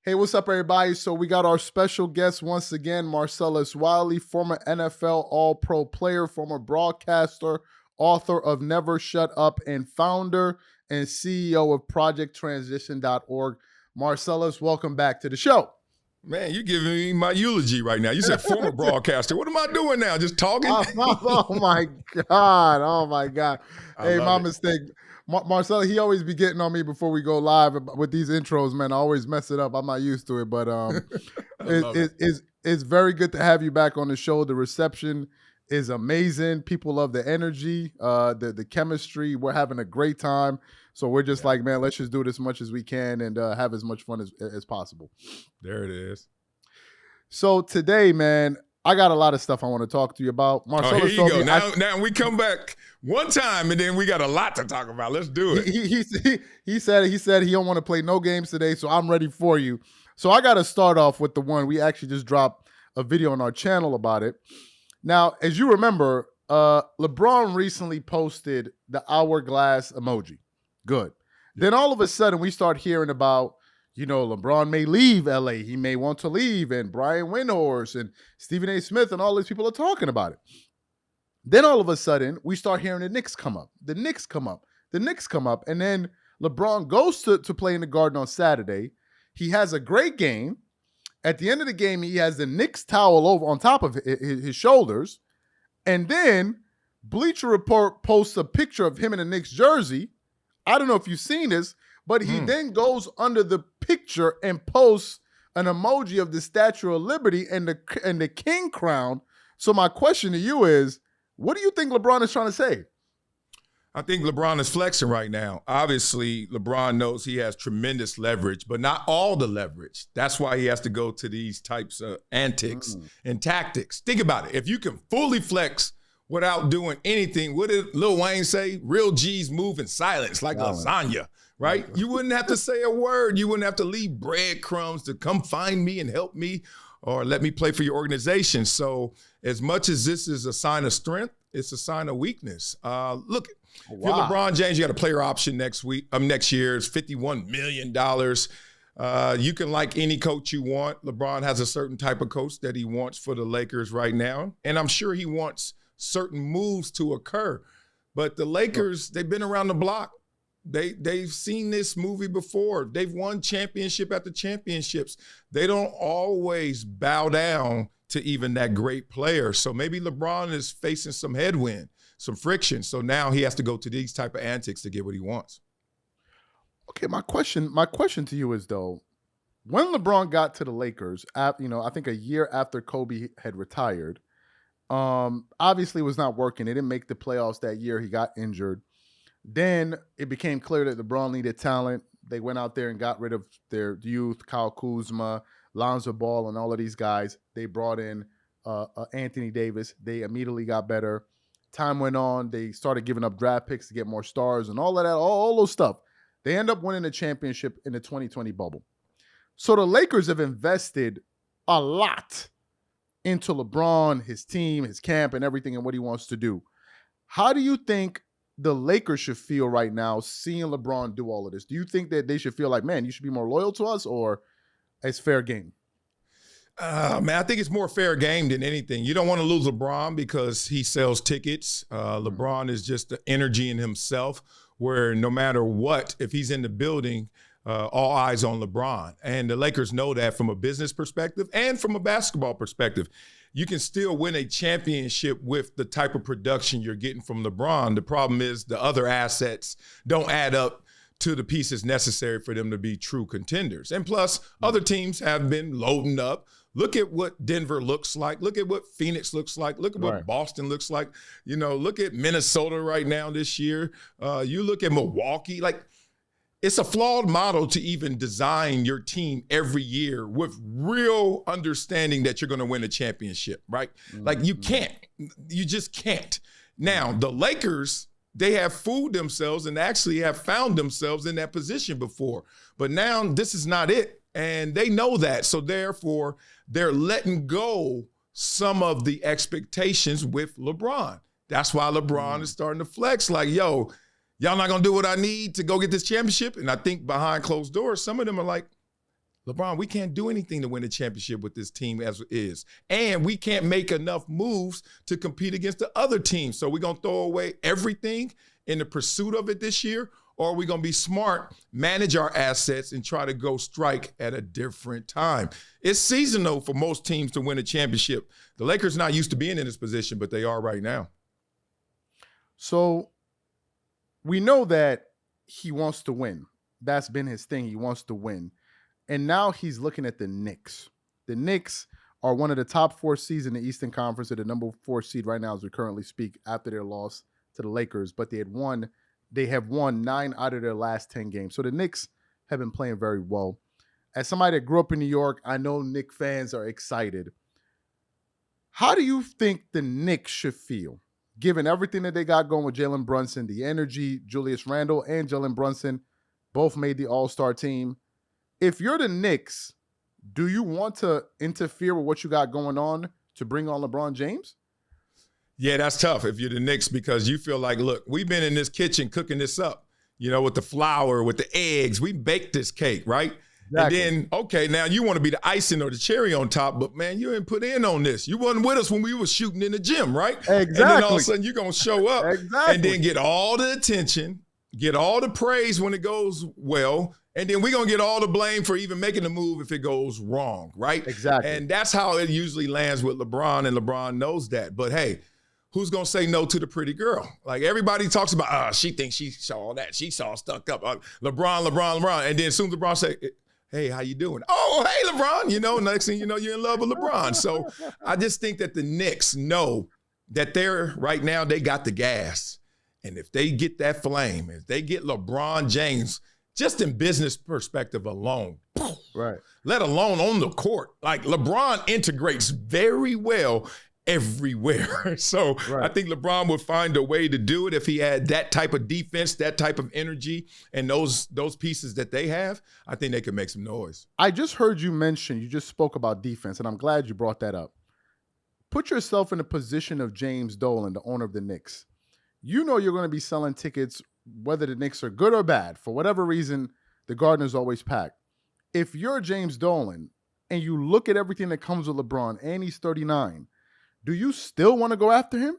Hey, what's up, everybody? So we got our special guest once again, Marcellus Wiley, former NFL All-Pro player, former broadcaster, author of Never Shut Up, and founder and CEO of ProjectTransition.org. Marcellus, welcome back to the show. Man, you're giving me my eulogy right now. You said former broadcaster. What am I doing now? Just talking? Oh my God. Oh, my God. Hey, my mistake. Marcelo, he always be getting on me before we go live with these intros, man. I always mess it up. I'm not used to it, but it's very good to have you back on the show. The reception is amazing. People love the energy, the chemistry. We're having a great time. So we're just like, man, let's just do it as much as we can and have as much fun as possible. There it is. So today, man, I got a lot of stuff I want to talk to you about. Marcelo, here you go. Now we come back one time, and then we got a lot to talk about. Let's do it. He said he don't want to play no games today, so I'm ready for you. So I got to start off with the one we actually just dropped a video on our channel about it. Now, as you remember, LeBron recently posted the hourglass emoji. Good. Then all of a sudden, we start hearing about, LeBron may leave LA. He may want to leave. And Brian Windhorst and Stephen A. Smith and all these people are talking about it. Then all of a sudden, we start hearing the Knicks come up. The Knicks come up. And then LeBron goes to play in the Garden on Saturday. He has a great game. At the end of the game, he has the Knicks towel over on top of his shoulders. And then Bleacher Report posts a picture of him in a Knicks jersey. I don't know if you've seen this, but he then goes under the picture and posts an emoji of the Statue of Liberty and the king crown. So my question to you is, what do you think LeBron is trying to say? I think LeBron is flexing right now. Obviously, LeBron knows he has tremendous leverage, but not all the leverage. That's why he has to go to these types of antics and tactics. Think about it. If you can fully flex without doing anything, what did Lil Wayne say? Real G's move in silence like lasagna, right? You wouldn't have to say a word. You wouldn't have to leave breadcrumbs to come find me and help me or let me play for your organization. So as much as this is a sign of strength, it's a sign of weakness. Look, if you're LeBron James, you got a player option next year. It's $51 million. You can like any coach you want. LeBron has a certain type of coach that he wants for the Lakers right now. And I'm sure he wants certain moves to occur. But the Lakers, they've been around the block. They've seen this movie before. They've won championship after championships. They don't always bow down to even that great player. So maybe LeBron is facing some headwind, some friction. So now he has to go to these type of antics to get what he wants. Okay, my question to you is, though, when LeBron got to the Lakers, I think a year after Kobe had retired, obviously it was not working. They didn't make the playoffs that year. He got injured. Then it became clear that LeBron needed talent. They went out there and got rid of their youth, Kyle Kuzma, Lonzo Ball, and all of these guys. They brought in Anthony Davis. They immediately got better. Time went on. They started giving up draft picks to get more stars and all of that, all those stuff. They end up winning the championship in the 2020 bubble. So the Lakers have invested a lot into LeBron, his team, his camp, and everything and what he wants to do. How do you think the Lakers should feel right now seeing LeBron do all of this? Do you think that they should feel like, man, you should be more loyal to us, or it's fair game? Man, I think it's more fair game than anything. You don't want to lose LeBron because he sells tickets. LeBron is just the energy in himself where no matter what, if he's in the building, all eyes on LeBron. And the Lakers know that from a business perspective and from a basketball perspective. You can still win a championship with the type of production you're getting from LeBron. The problem is the other assets don't add up to the pieces necessary for them to be true contenders. And plus, other teams have been loading up. Look at what Denver looks like. Look at what Phoenix looks like. Look at what Boston looks like. Look at Minnesota right now this year. You look at Milwaukee. It's a flawed model to even design your team every year with real understanding that you're going to win a championship, right? You can't. You just can't. Now, the Lakers, they have fooled themselves and actually have found themselves in that position before. But now this is not it. And they know that. So therefore, they're letting go some of the expectations with LeBron. That's why LeBron is starting to flex like, yo, y'all not going to do what I need to go get this championship? And I think behind closed doors, some of them are like, LeBron, we can't do anything to win a championship with this team as it is. And we can't make enough moves to compete against the other teams. So we're going to throw away everything in the pursuit of it this year, or are we going to be smart, manage our assets, and try to go strike at a different time? It's seasonal for most teams to win a championship. The Lakers not used to being in this position, but they are right now. So we know that he wants to win. That's been his thing. He wants to win. And now he's looking at the Knicks. The Knicks are one of the top 4 seeds in the Eastern Conference. They're the number 4 seed right now as we currently speak after their loss to the Lakers. But they have won 9 out of their last 10 games. So the Knicks have been playing very well. As somebody that grew up in New York, I know Knicks fans are excited. How do you think the Knicks should feel, given everything that they got going with Jalen Brunson, the energy? Julius Randle and Jalen Brunson both made the All-Star team. If you're the Knicks, do you want to interfere with what you got going on to bring on LeBron James? Yeah, that's tough if you're the Knicks, because you feel like, look, we've been in this kitchen cooking this up, with the flour, with the eggs. We baked this cake, right? Exactly. And then, okay, now you want to be the icing or the cherry on top, but, man, you didn't put in on this. You wasn't with us when we were shooting in the gym, right? Exactly. And then all of a sudden you're going to show up and then get all the attention, get all the praise when it goes well, and then we're going to get all the blame for even making the move if it goes wrong, right? Exactly. And that's how it usually lands with LeBron, and LeBron knows that. But, hey, who's going to say no to the pretty girl? Like, everybody talks about, she thinks she saw that. She saw stuck up. LeBron. And then as soon as LeBron say, hey, how you doing? Oh, hey, LeBron. Next thing you know, you're in love with LeBron. So I just think that the Knicks know that right now they got the gas. And if they get that flame, if they get LeBron James, just in business perspective alone, right, let alone on the court, like LeBron integrates very well everywhere. So right. I think LeBron would find a way to do it if he had that type of defense, that type of energy, and those pieces that they have. I think they could make some noise. I just heard you just spoke about defense, and I'm glad you brought that up. Put yourself in the position of James Dolan, the owner of the Knicks. You're going to be selling tickets, whether the Knicks are good or bad. For whatever reason, the Garden's always packed. If you're James Dolan and you look at everything that comes with LeBron and he's 39, do you still want to go after him?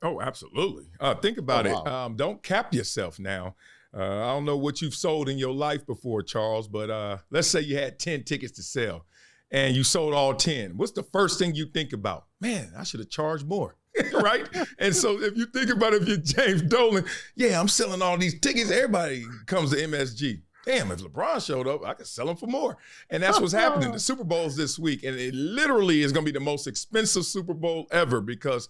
Oh, absolutely. Think about it. Don't cap yourself now. I don't know what you've sold in your life before, Charles, but let's say you had 10 tickets to sell and you sold all 10. What's the first thing you think about? Man, I should have charged more. Right? And so if you think about it, if you're James Dolan, yeah, I'm selling all these tickets. Everybody comes to MSG. Damn, if LeBron showed up, I could sell them for more. And that's what's happening. The Super Bowl's this week, and it literally is going to be the most expensive Super Bowl ever because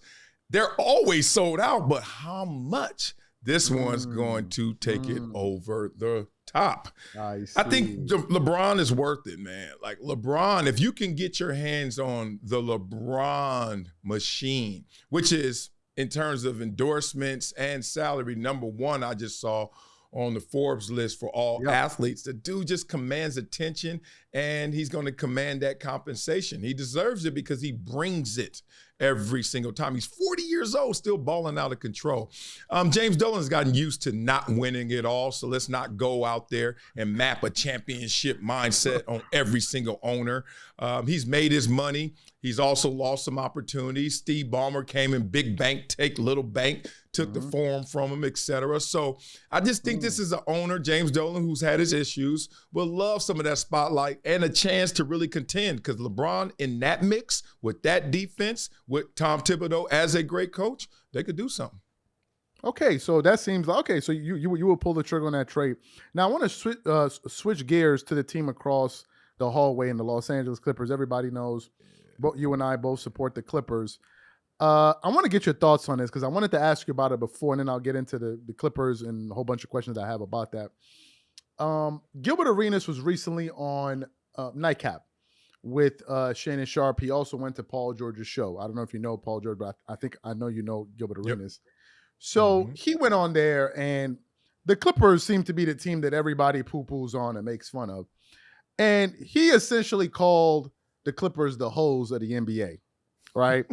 they're always sold out. But how much? This one's going to take it over the top. I think LeBron is worth it, man. Like LeBron, if you can get your hands on the LeBron machine, which is in terms of endorsements and salary, number one, I just saw on the Forbes list for all athletes. The dude just commands attention, and he's going to command that compensation. He deserves it because he brings it every single time. He's 40 years old, still balling out of control. James Dolan's gotten used to not winning it all, so let's not go out there and map a championship mindset on every single owner. He's made his money. He's also lost some opportunities. Steve Ballmer came in big bank, take little bank, took the form from him, et cetera. So I just think this is an owner, James Dolan, who's had his issues, will love some of that spotlight and a chance to really contend because LeBron in that mix with that defense, with Tom Thibodeau as a great coach, they could do something. Okay, so that seems like, okay, so you will pull the trigger on that trade. Now I want to switch gears to the team across the hallway in the Los Angeles Clippers. Everybody knows both you and I both support the Clippers. I want to get your thoughts on this because I wanted to ask you about it before, and then I'll get into the Clippers and a whole bunch of questions I have about that. Gilbert Arenas was recently on Nightcap with Shannon Sharp. He also went to Paul George's show. I don't know if you know Paul George, but I think I know you know Gilbert Arenas. Yep. So he went on there, and the Clippers seem to be the team that everybody poo-poos on and makes fun of. And he essentially called the Clippers the hoes of the NBA. Right.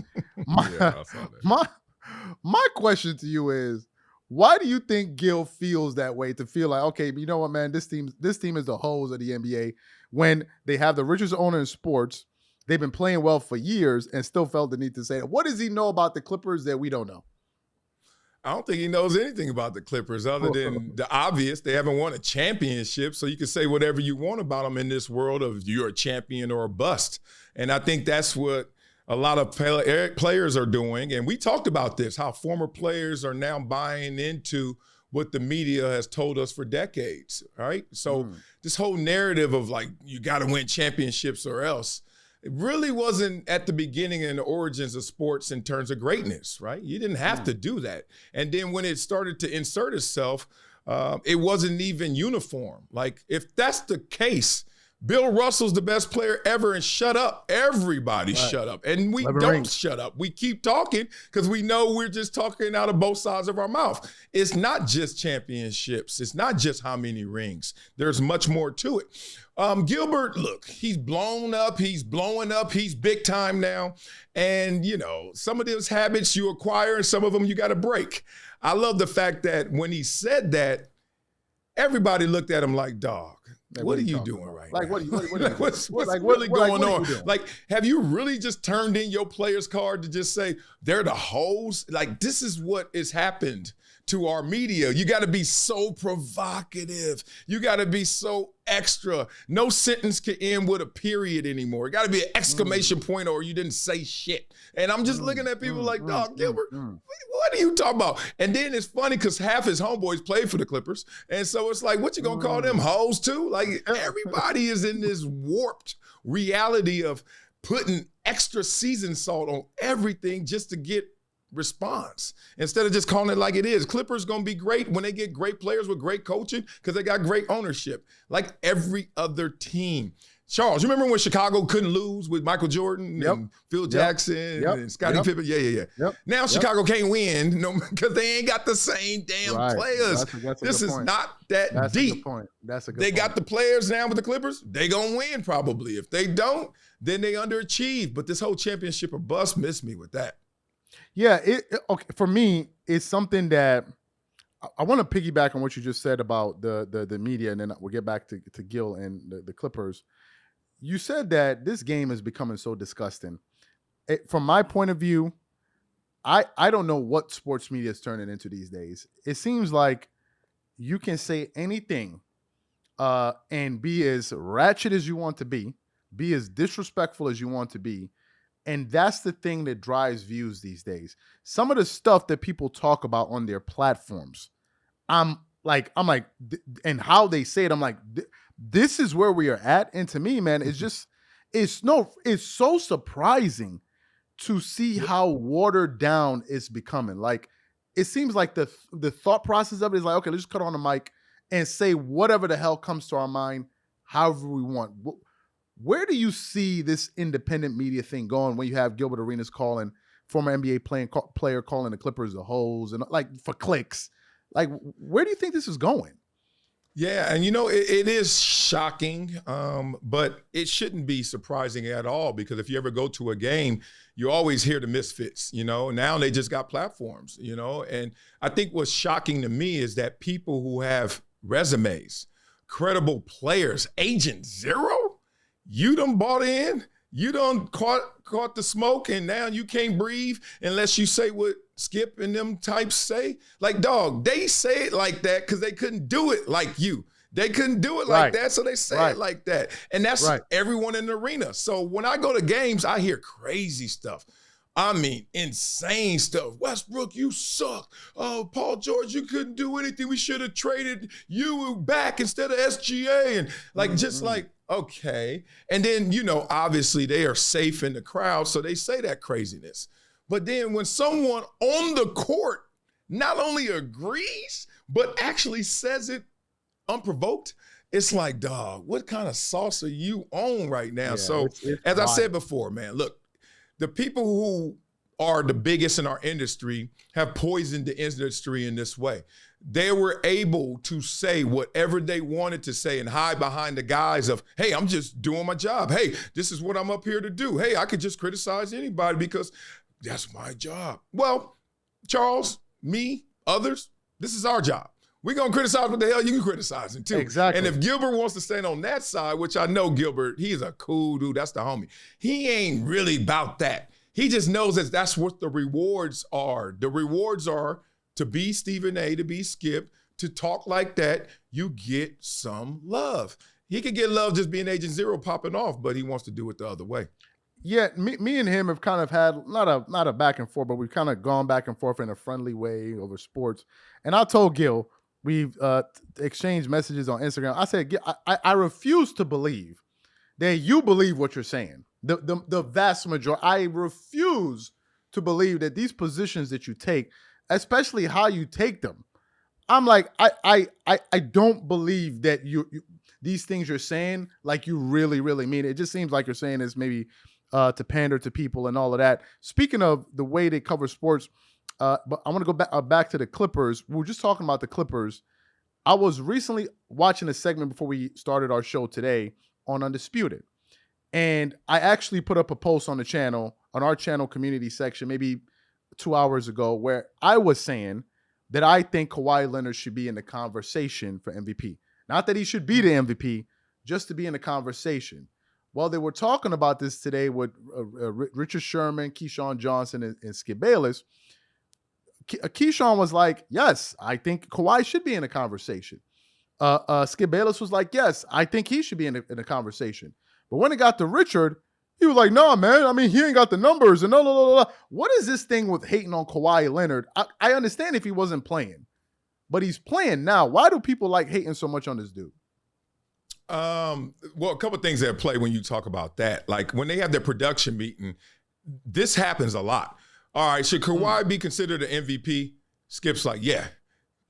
My question to you is, why do you think Gil feels that way? To feel like, okay, you know what, man, this team is the hoes of the NBA when they have the richest owner in sports. They've been playing well for years and still felt the need to say that. What does he know about the Clippers that we don't know? I don't think he knows anything about the Clippers other than the obvious. They haven't won a championship, so you can say whatever you want about them in this world of you're a champion or a bust. And I think that's what a lot of players are doing. And we talked about this, how former players are now buying into what the media has told us for decades, right? So this whole narrative of like, you got to win championships or else, it really wasn't at the beginning and the origins of sports in terms of greatness, right? You didn't have to do that. And then when it started to insert itself, it wasn't even uniform. Like, if that's the case, Bill Russell's the best player ever, and shut up. Everybody shut up. And we don't shut up. We keep talking because we know we're just talking out of both sides of our mouth. It's not just championships. It's not just how many rings. There's much more to it. Gilbert, look, he's blown up. He's blowing up. He's big time now. And, you know, some of those habits you acquire and some of them you got to break. I love the fact that when he said that, everybody looked at him like, dog, what are you doing right now? What's really going on? Like, have you really just turned in your player's card to just say they're the hoes? Like, this is what has happened to our media. You got to be so provocative. You got to be so extra. No sentence can end with a period anymore. It got to be an exclamation point or you didn't say shit. And I'm just looking at people like, dog, Gilbert, what are you talking about? And then it's funny because half his homeboys played for the Clippers. And so it's like, what you going to call them, hoes too? Like, everybody is in this warped reality of putting extra season salt on everything just to get response instead of just calling it like it is. Clippers gonna be great when they get great players with great coaching because they got great ownership, like every other team. Charles, you remember when Chicago couldn't lose with Michael Jordan and Phil Jackson and Scottie Pippen? Yeah. Now Chicago can't win because they ain't got the same damn players. This is not that deep. That's a good point. They got the players now with the Clippers. They gonna win probably. If they don't, then they underachieve. But this whole championship or bust missed me with that. Yeah, okay, for me, it's something that I want to piggyback on what you just said about the media, and then we'll get back to Gil and the Clippers. You said that this game is becoming so disgusting. From my point of view, I don't know what sports media is turning into these days. It seems like you can say anything and be as ratchet as you want to be as disrespectful as you want to be. And that's the thing that drives views these days. Some of the stuff that people talk about on their platforms, I'm like, and how they say it, I'm like, this is where we are at. And to me, man, it's so surprising to see how watered down it's becoming. Like, it seems like the thought process of it is like, okay, let's just cut on the mic and say whatever the hell comes to our mind, however we want. Where do you see this independent media thing going when you have Gilbert Arenas calling former NBA player calling the Clippers the hoes and like for clicks? Like, where do you think this is going? Yeah, and you know, it is shocking, but it shouldn't be surprising at all because if you ever go to a game, you always hear the misfits, you know. Now they just got platforms, you know. And I think what's shocking to me is that people who have resumes, credible players, agent zero, you done bought in, you done caught the smoke, and now you can't breathe unless you say what Skip and them types say. Like, dog, they say it like that because they couldn't do it like you. They couldn't do it like that, so they say it like that. And that's everyone in the arena. So when I go to games, I hear crazy stuff. I mean, insane stuff. Westbrook, you suck. Oh, Paul George, you couldn't do anything. We should have traded you back instead of SGA. And like, just like, okay. And then, you know, obviously they are safe in the crowd, so they say that craziness. But then when someone on the court not only agrees, but actually says it unprovoked, it's like, dog, what kind of sauce are you on right now? Yeah, so as I said before, man, look, the people who are the biggest in our industry have poisoned the industry in this way. They were able to say whatever they wanted to say and hide behind the guise of, hey, I'm just doing my job. Hey, this is what I'm up here to do. Hey, I could just criticize anybody because that's my job. Well, Charles, me, others, this is our job. We're going to criticize what the hell you can criticize him too. Exactly. And if Gilbert wants to stand on that side, which I know Gilbert, he's a cool dude. That's the homie. He ain't really about that. He just knows that that's what the rewards are. The rewards are to be Stephen A., to be Skip, to talk like that, you get some love. He could get love just being Agent Zero popping off, but he wants to do it the other way. Yeah, me and him have kind of had not a back and forth, but we've kind of gone back and forth in a friendly way over sports. And I told Gil, we've exchanged messages on Instagram. I said, I refuse to believe that you believe what you're saying. The vast majority, I refuse to believe that these positions that you take, especially how you take them, I'm like, I don't believe that you these things you're saying, like you really, really mean it. It just seems like you're saying this maybe to pander to people and all of that. Speaking of the way they cover sports, but I want to go back to the Clippers. We were just talking about the Clippers. I was recently watching a segment before we started our show today on Undisputed. And I actually put up a post on the channel, on our channel community section, maybe 2 hours ago, where I was saying that I think Kawhi Leonard should be in the conversation for MVP. Not that he should be the MVP, just to be in the conversation. Well, they were talking about this today with Richard Sherman, Keyshawn Johnson, and Skip Bayless. Keyshawn was like, yes, I think Kawhi should be in the conversation. Skip Bayless was like, yes, I think he should be in the conversation. But when it got to Richard, he was like, nah, man, I mean, he ain't got the numbers. And no. What is this thing with hating on Kawhi Leonard? I understand if he wasn't playing, but he's playing now. Why do people like hating so much on this dude? Well, a couple of things that play when you talk about that. Like when they have their production meeting, this happens a lot. All right, should Kawhi be considered an MVP? Skip's like, yeah.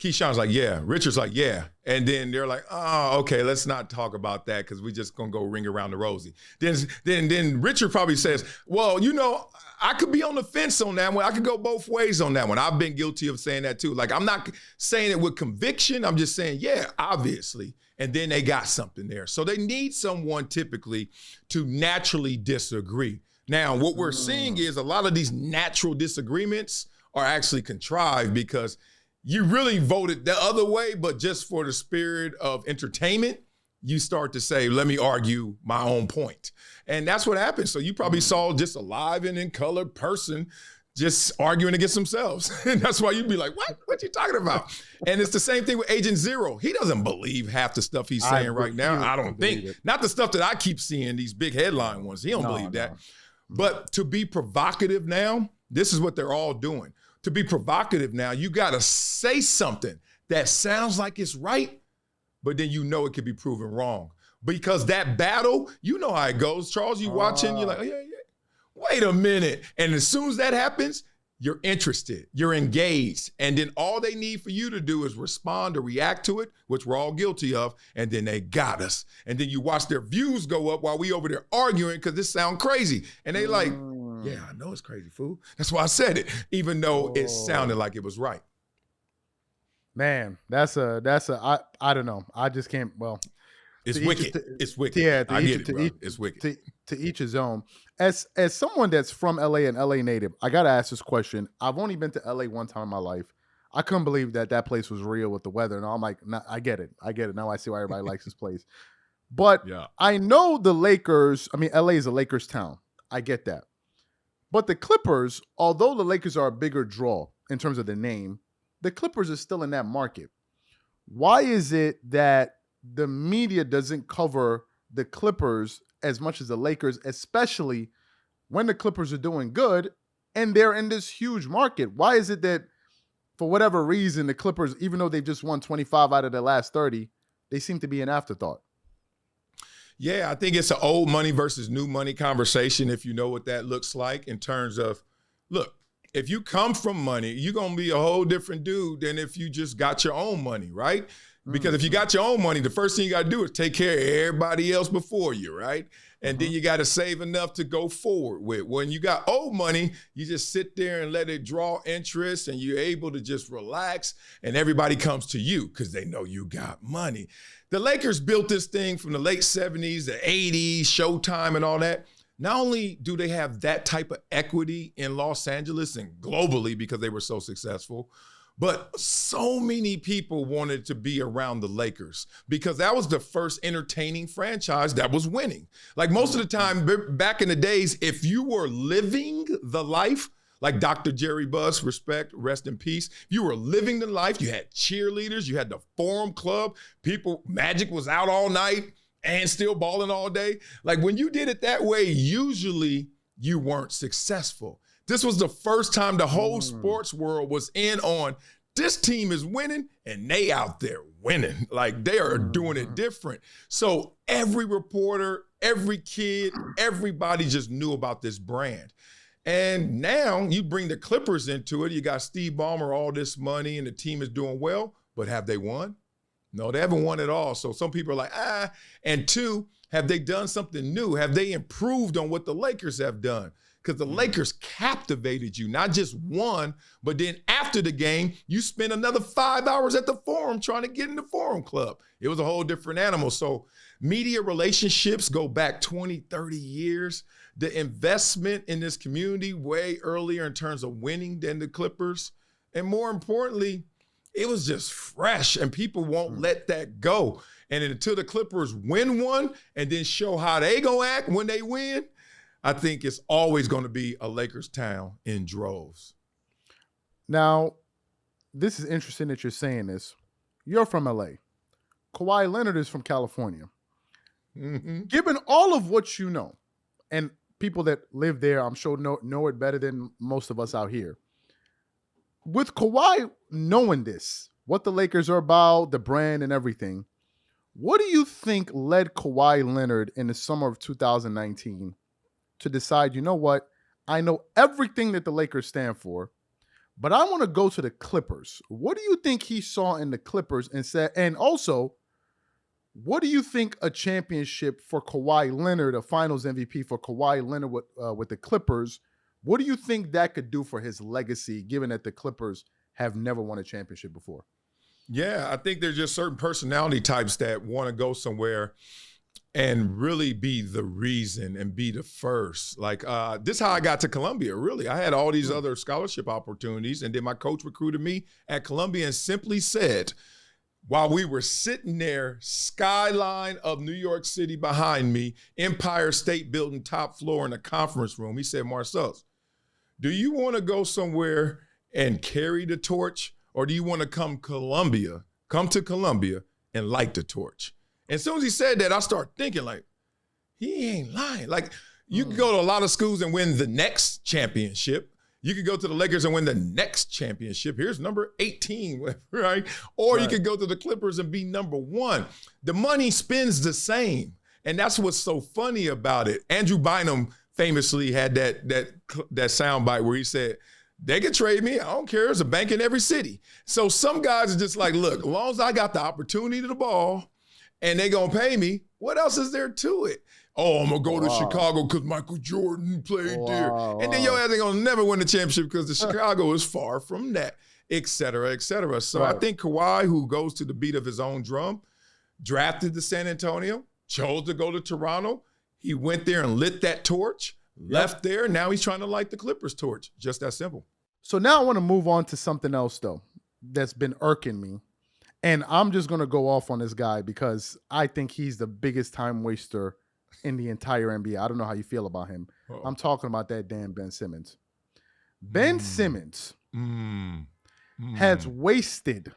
Keyshawn's like, yeah. Richard's like, yeah. And then they're like, oh, okay, let's not talk about that because we're just going to go ring around the rosy. Then Richard probably says, well, you know, I could be on the fence on that one. I could go both ways on that one. I've been guilty of saying that too. Like, I'm not saying it with conviction. I'm just saying, yeah, obviously. And then they got something there. So they need someone typically to naturally disagree. Now, what we're seeing is a lot of these natural disagreements are actually contrived because you really voted the other way, but just for the spirit of entertainment, you start to say, let me argue my own point. And that's what happens. So you probably saw just a live and in color person just arguing against themselves. And that's why you'd be like, what you talking about? And it's the same thing with Agent Zero. He doesn't believe half the stuff he's saying right now. I don't think. Not the stuff that I keep seeing, these big headline ones. He don't believe that. But to be provocative now, this is what they're all doing. To be provocative now, you got to say something that sounds like it's right, but then you know it could be proven wrong. Because that battle, you know how it goes. Charles, you watching, you're like, oh, yeah. Wait a minute. And as soon as that happens, you're interested, you're engaged. And then all they need for you to do is respond or react to it, which we're all guilty of. And then they got us. And then you watch their views go up while we over there arguing because this sound crazy. And they like, yeah, I know it's crazy, fool. That's why I said it, even though it sounded like it was right. Man, that's I don't know. I just can't, well. It's wicked. It's wicked. Yeah, I get it, bro. It's wicked. To each his own. As someone that's from LA and LA native, I got to ask this question. I've only been to LA one time in my life. I couldn't believe that place was real with the weather. And I'm like, nah, I get it. Now I see why everybody likes this place. But yeah. I know the Lakers, I mean, LA is a Lakers town. I get that. But the Clippers, although the Lakers are a bigger draw in terms of the name, the Clippers are still in that market. Why is it that the media doesn't cover the Clippers as much as the Lakers, especially when the Clippers are doing good and they're in this huge market? Why is it that for whatever reason, the Clippers, even though they've just won 25 out of their last 30, they seem to be an afterthought? Yeah, I think it's an old money versus new money conversation, if you know what that looks like in terms of, look, if you come from money, you're going to be a whole different dude than if you just got your own money, right? Because if you got your own money, the first thing you got to do is take care of everybody else before you, right? And then you got to save enough to go forward with. When you got old money, you just sit there and let it draw interest and you're able to just relax and everybody comes to you because they know you got money. The Lakers built this thing from the late 70s, the 80s, Showtime and all that. Not only do they have that type of equity in Los Angeles and globally because they were so successful, But so many people wanted to be around the Lakers because that was the first entertaining franchise that was winning. Like most of the time back in the days, if you were living the life, like Dr. Jerry Buss, respect, rest in peace. If you were living the life, you had cheerleaders, you had the Forum Club, Magic was out all night and still balling all day. Like when you did it that way, usually you weren't successful. This was the first time the whole sports world was in on this team is winning and they out there winning. Like they are doing it different. So every reporter, every kid, everybody just knew about this brand. And now you bring the Clippers into it. You got Steve Ballmer, all this money, and the team is doing well. But have they won? No, they haven't won at all. So some people are like, And two, have they done something new? Have they improved on what the Lakers have done? Because the Lakers captivated you, not just one, but then after the game, you spent another 5 hours at the Forum trying to get in the Forum Club. It was a whole different animal. So media relationships go back 20, 30 years. The investment in this community way earlier in terms of winning than the Clippers. And more importantly, it was just fresh and people won't let that go. And until the Clippers win one and then show how they gonna act when they win, I think it's always going to be a Lakers town in droves. Now, this is interesting that you're saying this. You're from LA. Kawhi Leonard is from California. Mm-hmm. Given all of what you know, and people that live there, I'm sure know it better than most of us out here. With Kawhi knowing this, what the Lakers are about, the brand and everything, what do you think led Kawhi Leonard in the summer of 2019 to decide, you know what, I know everything that the Lakers stand for, but I want to go to the Clippers? What do you think he saw in the Clippers and said, and also, what do you think a championship for Kawhi Leonard, a finals MVP for Kawhi Leonard with the Clippers, what do you think that could do for his legacy, given that the Clippers have never won a championship before? Yeah, I think there's just certain personality types that want to go somewhere and really be the reason and be the first. Like this is how I got to Columbia, really. I had all these other scholarship opportunities, and then my coach recruited me at Columbia and simply said, while we were sitting there, skyline of New York City behind me, Empire State Building, top floor in a conference room, he said, Marcellus, do you want to go somewhere and carry the torch, or do you want to come to Columbia and light the torch? And as soon as he said that, I started thinking like, he ain't lying. Like you can go to a lot of schools and win the next championship. You could go to the Lakers and win the next championship. Here's number 18, right? Or you could go to the Clippers and be number 1. The money spends the same. And that's what's so funny about it. Andrew Bynum famously had that soundbite where he said, they can trade me. I don't care. There's a bank in every city. So some guys are just like, look, as long as I got the opportunity to the ball and they going to pay me, what else is there to it? Oh, I'm going to go to Chicago because Michael Jordan played there. And then your ass ain't going to never win the championship because the Chicago is far from that, et cetera, et cetera. So I think Kawhi, who goes to the beat of his own drum, drafted to San Antonio, chose to go to Toronto. He went there and lit that torch, left there. Now he's trying to light the Clippers torch. Just that simple. So now I want to move on to something else, though, that's been irking me. And I'm just going to go off on this guy because I think he's the biggest time waster in the entire NBA. I don't know how you feel about him. I'm talking about that damn Ben Simmons. Ben Simmons has wasted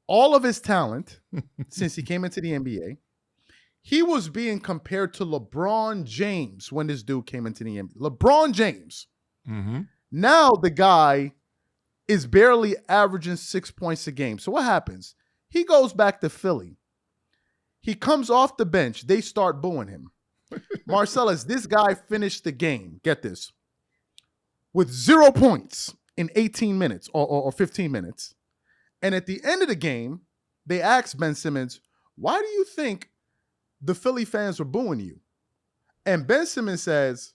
all of his talent since he came into the NBA. He was being compared to LeBron James when this dude came into the NBA. LeBron James. Now the guy is barely averaging 6 points a game. So what happens? He goes back to Philly. He comes off the bench. They start booing him. Marcellus, this guy finished the game, get this, with 0 points in 18 minutes or 15 minutes. And at the end of the game, they asked Ben Simmons, why do you think the Philly fans were booing you? And Ben Simmons says,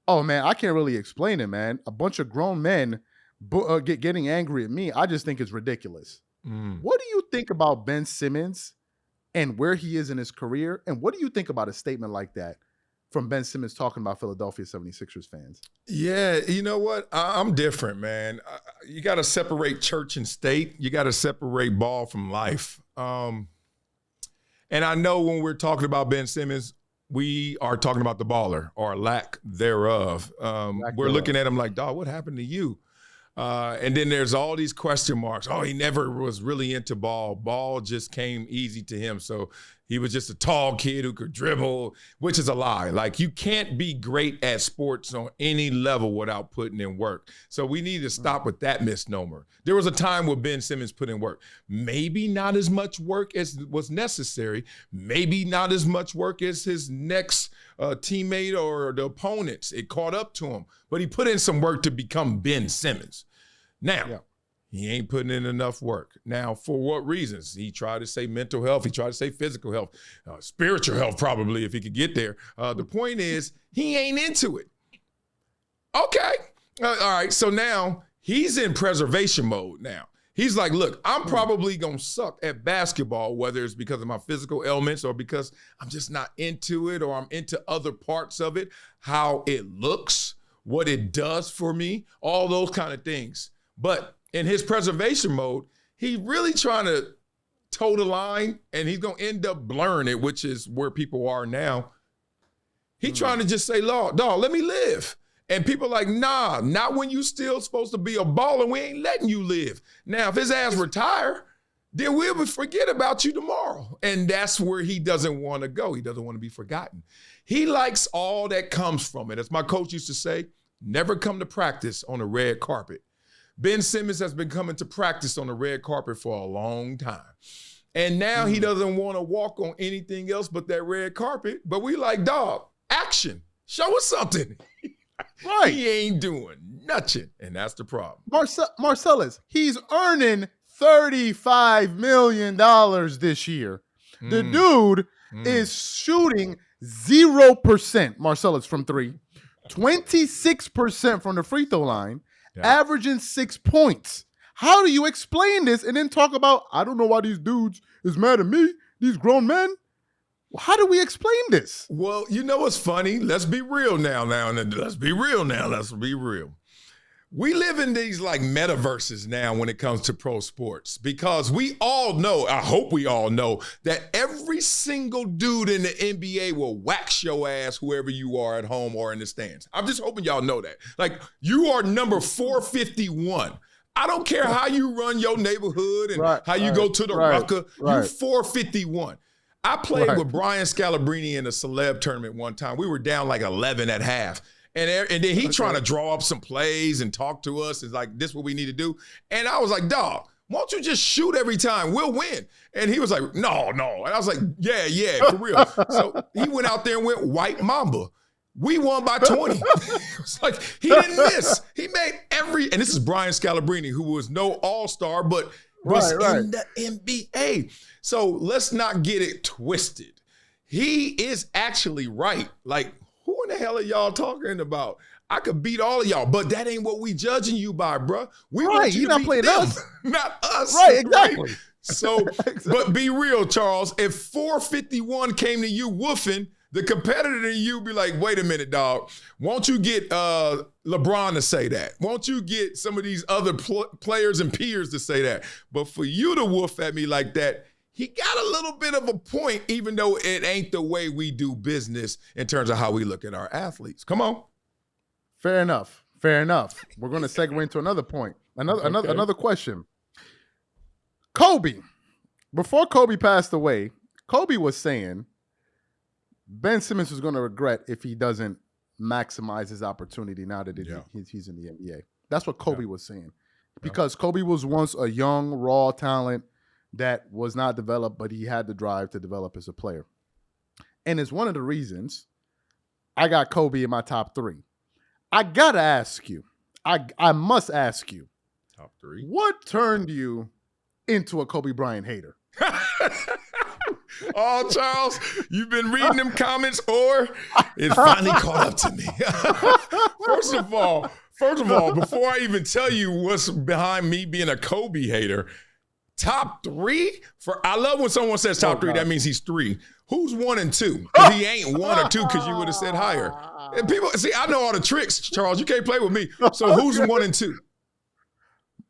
oh, man, I can't really explain it, man. A bunch of grown men getting angry at me. I just think it's ridiculous. What do you think about Ben Simmons and where he is in his career? And what do you think about a statement like that from Ben Simmons talking about Philadelphia 76ers fans? Yeah, you know what? I'm different, man. You got to separate church and state. You got to separate ball from life. And I know when we're talking about Ben Simmons, we are talking about the baller or lack thereof. We're looking at him like, dog, what happened to you? And then there's all these question marks. Oh, he never was really into ball. Ball just came easy to him. So he was just a tall kid who could dribble, which is a lie. Like, you can't be great at sports on any level without putting in work. So we need to stop with that misnomer. There was a time where Ben Simmons put in work. Maybe not as much work as was necessary. Maybe not as much work as his next teammate or the opponents. It caught up to him. But he put in some work to become Ben Simmons. Now, he ain't putting in enough work. Now, for what reasons? He tried to say mental health. He tried to say physical health, spiritual health probably if he could get there. The point is, he ain't into it. Okay. All right. So now he's in preservation mode now. He's like, look, I'm probably going to suck at basketball, whether it's because of my physical ailments or because I'm just not into it or I'm into other parts of it, how it looks, what it does for me, all those kind of things. But in his preservation mode, he's really trying to toe the line, and he's going to end up blurring it, which is where people are now. He's trying to just say, dog, let me live. And people are like, nah, not when you still supposed to be a baller. We ain't letting you live. Now, if his ass retire, then we'll forget about you tomorrow. And that's where he doesn't want to go. He doesn't want to be forgotten. He likes all that comes from it. As my coach used to say, never come to practice on a red carpet. Ben Simmons has been coming to practice on the red carpet for a long time. And now he doesn't want to walk on anything else but that red carpet. But we like, dog, action. Show us something. Right. He ain't doing nothing. And that's the problem. Marcellus, he's earning $35 million this year. The dude is shooting 0%, Marcellus, from three, 26% from the free throw line, averaging 6 points. How do you explain this and then talk about, I don't know why these dudes is mad at me, these grown men? How do we explain this? Well, you know what's funny? Let's be real now. Let's be real. We live in these like metaverses now when it comes to pro sports, because we all know, I hope we all know, that every single dude in the NBA will wax your ass, whoever you are at home or in the stands. I'm just hoping y'all know that. Like, you are number 451. I don't care how you run your neighborhood and how you go to the rucker. You're 451. I played with Bryant Scalabrine in a celeb tournament one time. We were down like 11 at half. And then he trying to draw up some plays and talk to us. It's like, this is what we need to do. And I was like, dog, won't you just shoot every time? We'll win. And he was like, no. And I was like, yeah, for real. So he went out there and went white mamba. We won by 20. It's like, he didn't miss. He made and this is Brian Scalabrine, who was no all-star, but was in the NBA. So let's not get it twisted. He is actually right. Like, who in the hell are y'all talking about? I could beat all of y'all, but that ain't what we judging you by, bro. We want you to beat them, not us. Right, exactly. Right? So, but be real, Charles. If 451 came to you woofing, the competitor in you be like, wait a minute, dog. Won't you get LeBron to say that? Won't you get some of these other players and peers to say that? But for you to woof at me like that, he got a little bit of a point, even though it ain't the way we do business in terms of how we look at our athletes. Come on. Fair enough. We're going to segue into another point. Another question. Kobe. Before Kobe passed away, Kobe was saying Ben Simmons was going to regret if he doesn't maximize his opportunity now that he's in the NBA. That's what Kobe was saying. Because Kobe was once a young, raw talent that was not developed, but he had the drive to develop as a player. And it's one of the reasons I got Kobe in my top three. I got to ask you, I must ask you, top three, what turned you into a Kobe Bryant hater? Oh, Charles, you've been reading them comments, or it finally caught up to me. First of all, before I even tell you what's behind me being a Kobe hater, Top 3? I love when someone says top 3, that means he's 3. Who's 1 and 2? Because he ain't 1 or 2 because you would have said higher. And people, see, I know all the tricks, Charles. You can't play with me. So who's 1 and 2?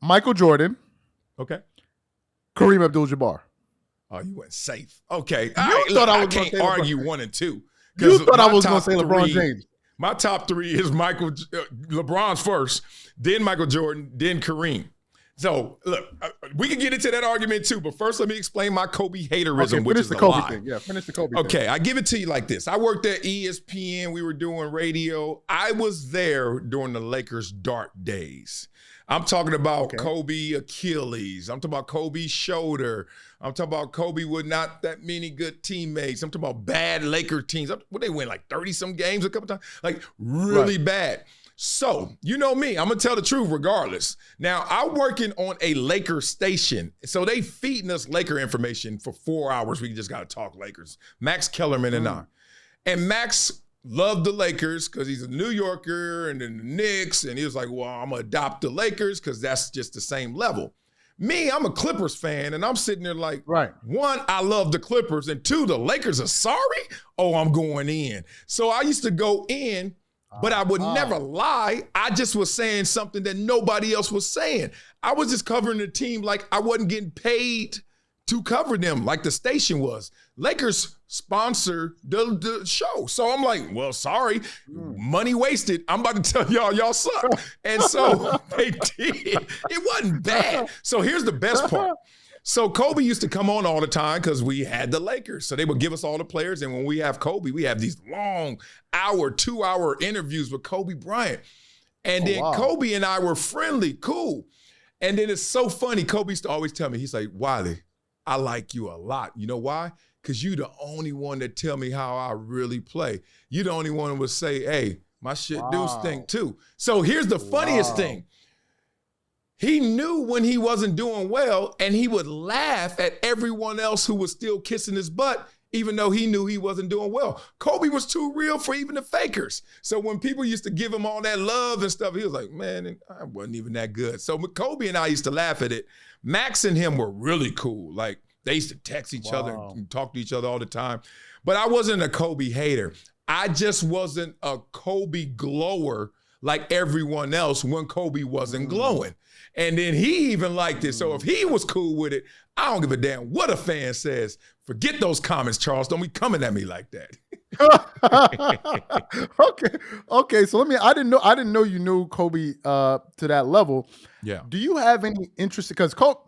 Michael Jordan. Okay. Kareem Abdul-Jabbar. Oh, you went safe. Okay. I can't argue 1 and 2. You thought I was going to say LeBron James. My top 3 is LeBron's first, then Michael Jordan, then Kareem. So, look, we can get into that argument too, but first let me explain my Kobe haterism, which is a lie. Thing. Yeah, finish the Kobe Okay, thing. I give it to you like this. I worked at ESPN. We were doing radio. I was there during the Lakers' dark days. I'm talking about Kobe Achilles. I'm talking about Kobe's shoulder. I'm talking about Kobe with not that many good teammates. I'm talking about bad Laker teams. What they win, like 30-some games a couple times? Like really bad. So, you know me, I'm going to tell the truth regardless. Now, I'm working on a Laker station. So they feeding us Laker information for 4 hours. We just got to talk Lakers. Max Kellerman and I. And Max loved the Lakers because he's a New Yorker and then the Knicks. And he was like, well, I'm going to adopt the Lakers because that's just the same level. Me, I'm a Clippers fan, and I'm sitting there like, 1, I love the Clippers, and 2, the Lakers are sorry? Oh, I'm going in. So I used to go in, but I would never lie. I just was saying something that nobody else was saying. I was just covering the team like I wasn't getting paid to cover them like the station was. Lakers sponsor the show. So I'm like, well, sorry, money wasted. I'm about to tell y'all suck. And so they did. It wasn't bad. So here's the best part. So Kobe used to come on all the time because we had the Lakers. So they would give us all the players. And when we have Kobe, we have these long 2-hour interviews with Kobe Bryant. And then Kobe and I were friendly, cool. And then it's so funny. Kobe used to always tell me, he's like, Wiley, I like you a lot. You know why? Because you the only one that tell me how I really play. You the only one that would say, hey, my shit do stink too. So here's the funniest thing. He knew when he wasn't doing well, and he would laugh at everyone else who was still kissing his butt, even though he knew he wasn't doing well. Kobe was too real for even the fakers. So when people used to give him all that love and stuff, he was like, man, I wasn't even that good. So Kobe and I used to laugh at it. Max and him were really cool. Like, they used to text each other and talk to each other all the time. But I wasn't a Kobe hater. I just wasn't a Kobe glower like everyone else when Kobe wasn't glowing. And then he even liked it. So if he was cool with it, I don't give a damn what a fan says. Forget those comments, Charles. Don't be coming at me like that. Okay. So I didn't know you knew Kobe to that level. Yeah. Do you have any interest? Because Kobe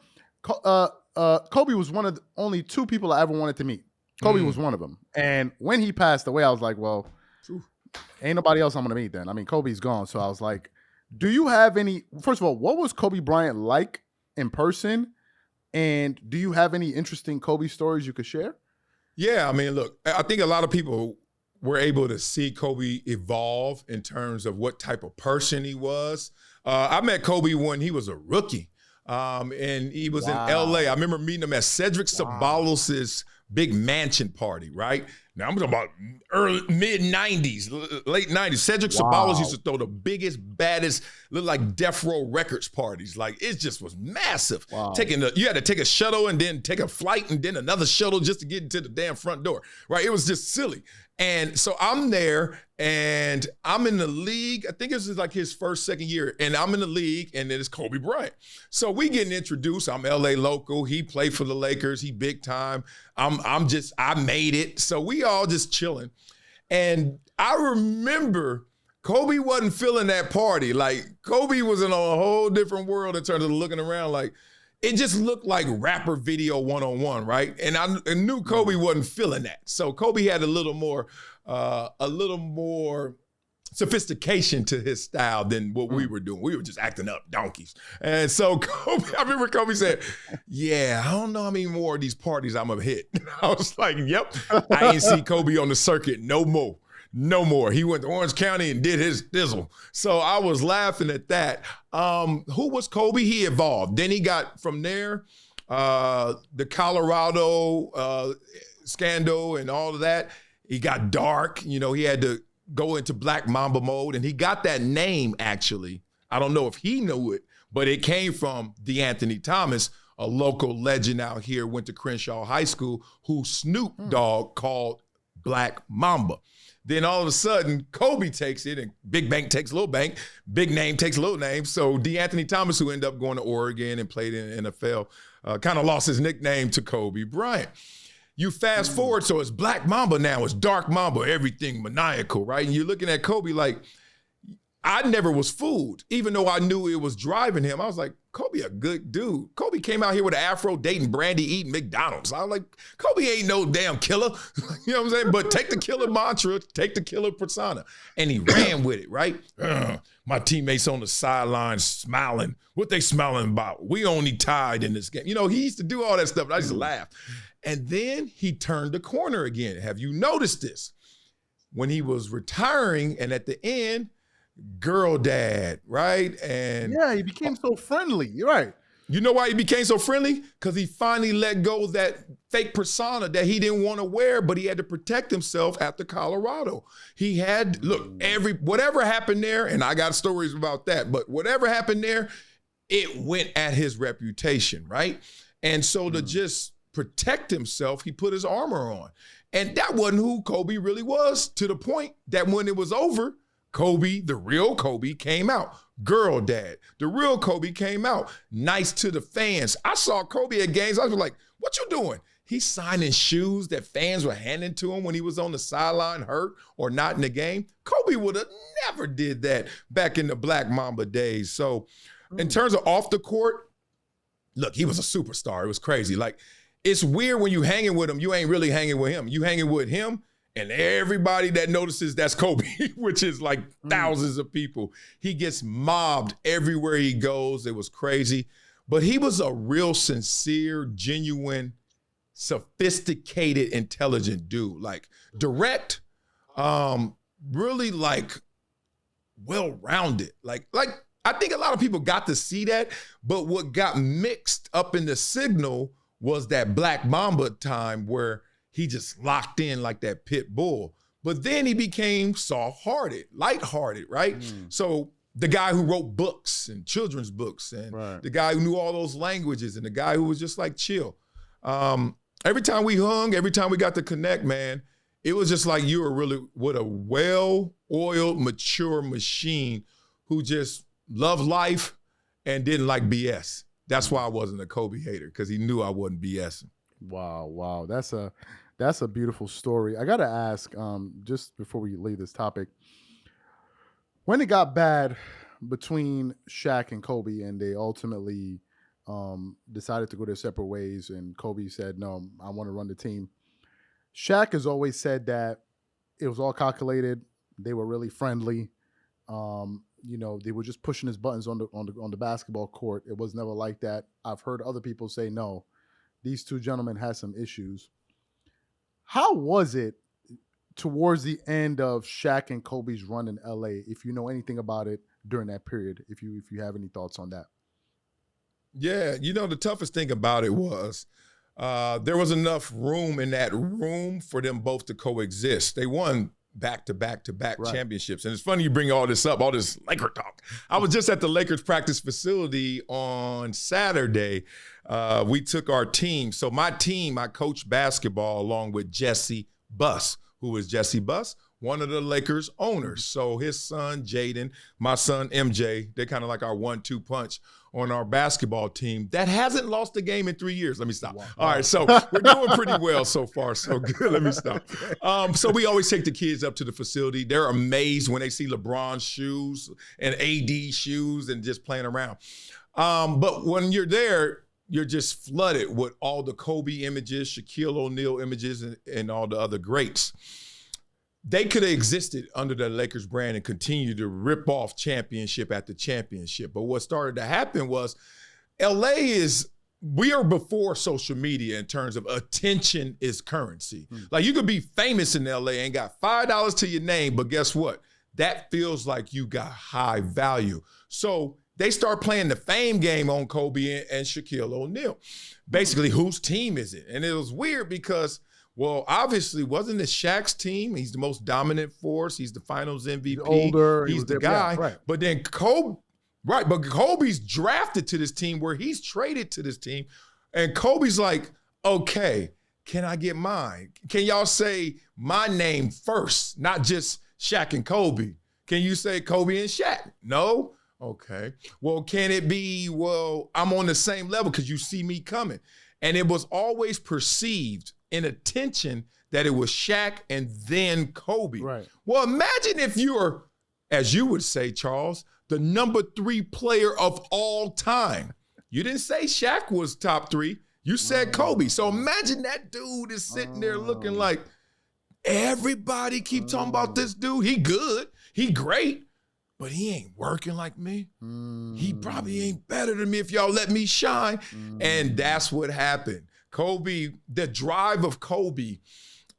was one of the only 2 people I ever wanted to meet. Kobe was one of them. And when he passed away, I was like, well, ain't nobody else I'm going to meet then. I mean, Kobe's gone. So I was like, do you have any, first of all, what was Kobe Bryant like in person? And do you have any interesting Kobe stories you could share? Yeah, I mean, look, I think a lot of people were able to see Kobe evolve in terms of what type of person he was. I met Kobe when he was a rookie. And he was in LA. I remember meeting him at Cedric Ceballos' big mansion party, right? Now I'm talking about mid-90s, late 90s. Cedric Ceballos used to throw the biggest, baddest, look like Death Row Records parties. Like, it just was massive. You had to take a shuttle and then take a flight and then another shuttle just to get into the damn front door, right? It was just silly. And so I'm there and I'm in the league. I think this is like his first, second year. And I'm in the league and then it's Kobe Bryant. So we getting introduced. I'm LA local. He played for the Lakers. He big time. I made it. So we all just chilling. And I remember Kobe wasn't feeling that party. Like, Kobe was in a whole different world in terms of looking around. Like, it just looked like rapper video 101, right? And I knew Kobe wasn't feeling that. So Kobe had a little more sophistication to his style than what we were doing. We were just acting up donkeys. And so Kobe, I remember Kobe said, yeah, I don't know how many more of these parties I'm gonna hit. I was like, yep, I ain't see Kobe on the circuit no more. No more. He went to Orange County and did his dizzle. So I was laughing at that. Who was Kobe? He evolved. Then he got from there, the Colorado scandal and all of that. He got dark. You know, he had to go into Black Mamba mode. And he got that name, actually. I don't know if he knew it, but it came from DeAnthony Thomas, a local legend out here, went to Crenshaw High School, who Snoop Dogg called Black Mamba. Then all of a sudden, Kobe takes it, and Big Bank takes Little Bank. Big name takes Little Name. So DeAnthony Thomas, who ended up going to Oregon and played in the NFL, kind of lost his nickname to Kobe Bryant. You fast forward, so it's Black Mamba now. It's Dark Mamba, everything maniacal, right? And you're looking at Kobe like, I never was fooled, even though I knew it was driving him. I was like, Kobe a good dude. Kobe came out here with an afro, dating Brandy, eating McDonald's. I was like, Kobe ain't no damn killer. You know what I'm saying? But take the killer mantra, take the killer persona. And he ran with it, right? My teammates on the sideline smiling. What they smiling about? We only tied in this game. You know, he used to do all that stuff, and I just laughed. And then he turned the corner again. Have you noticed this? When he was retiring, and at the end, girl dad, right? And yeah, he became so friendly. You're right. You know why he became so friendly? Because he finally let go of that fake persona that he didn't want to wear, but he had to protect himself after Colorado. He had, look, whatever happened there, and I got stories about that, but whatever happened there, it went at his reputation, right? And so to just protect himself, he put his armor on. And that wasn't who Kobe really was, to the point that when it was over, Kobe, the real Kobe, came out. Girl dad. The real Kobe came out. Nice to the fans. I saw Kobe at games. I was like, what you doing? He's signing shoes that fans were handing to him when he was on the sideline hurt or not in the game. Kobe would have never did that back in the Black Mamba days. So in terms of off the court, look, he was a superstar. It was crazy. Like, it's weird when you hanging with him, you ain't really hanging with him. You hanging with him, and everybody that notices that's Kobe, which is like thousands of people. He gets mobbed everywhere he goes. It was crazy. But he was a real sincere, genuine, sophisticated, intelligent dude. Like direct, really like well-rounded. Like I think a lot of people got to see that, but what got mixed up in the signal was that Black Mamba time where he just locked in like that pit bull. But then he became soft-hearted, light-hearted, right? So the guy who wrote books and children's books and the guy who knew all those languages and the guy who was just like chill. Every time we hung, every time we got to connect, man, it was just like you were really with a well-oiled, mature machine who just loved life and didn't like BS. That's why I wasn't a Kobe hater, because he knew I wasn't BSing. Wow. That's a beautiful story. I got to ask, just before we leave this topic, when it got bad between Shaq and Kobe and they ultimately decided to go their separate ways and Kobe said, no, I want to run the team. Shaq has always said that it was all calculated. They were really friendly. They were just pushing his buttons on the basketball court. It was never like that. I've heard other people say, no, these two gentlemen had some issues. How was it towards the end of Shaq and Kobe's run in LA, if you know anything about it during that period, if you have any thoughts on that? Yeah, the toughest thing about it was there was enough room in that room for them both to coexist. They won back-to-back championships. And it's funny you bring all this up, all this Laker talk. I was just at the Lakers practice facility on Saturday. We took our team. So my team, I coached basketball along with Jesse Buss. Who is Jesse Buss? One of the Lakers owners. So his son, Jaden, my son, MJ, they're kind of like our 1-2 punch on our basketball team that hasn't lost a game in 3 years. Let me stop. Wow. All right, so we're doing pretty well so far. So good. Let me stop. So we always take the kids up to the facility. They're amazed when they see LeBron's shoes and AD shoes and just playing around. But when you're there, you're just flooded with all the Kobe images, Shaquille O'Neal images, and all the other greats. They could have existed under the Lakers brand and continued to rip off championship after championship. But what started to happen was we are before social media in terms of attention is currency. Like you could be famous in LA and got $5 to your name, but guess what? That feels like you got high value. So they start playing the fame game on Kobe and Shaquille O'Neal. Basically, whose team is it? And it was weird because, well, obviously, wasn't it Shaq's team? He's the most dominant force. He's the finals MVP. He's older. He's the guy. Yeah, right. But then Kobe's drafted to this team where he's traded to this team And Kobe's like, okay, can I get mine? Can y'all say my name first, not just Shaq and Kobe? Can you say Kobe and Shaq? No? Okay. Well, can it be, well, I'm on the same level because you see me coming. And it was always perceived in attention that it was Shaq and then Kobe. Right. Well, imagine if you're, as you would say, Charles, the number 3 player of all time. You didn't say Shaq was top 3. You said Kobe. So imagine that dude is sitting there looking like, everybody keep talking about this dude. He good. He great. But he ain't working like me. He probably ain't better than me if y'all let me shine. And that's what happened. Kobe, the drive of Kobe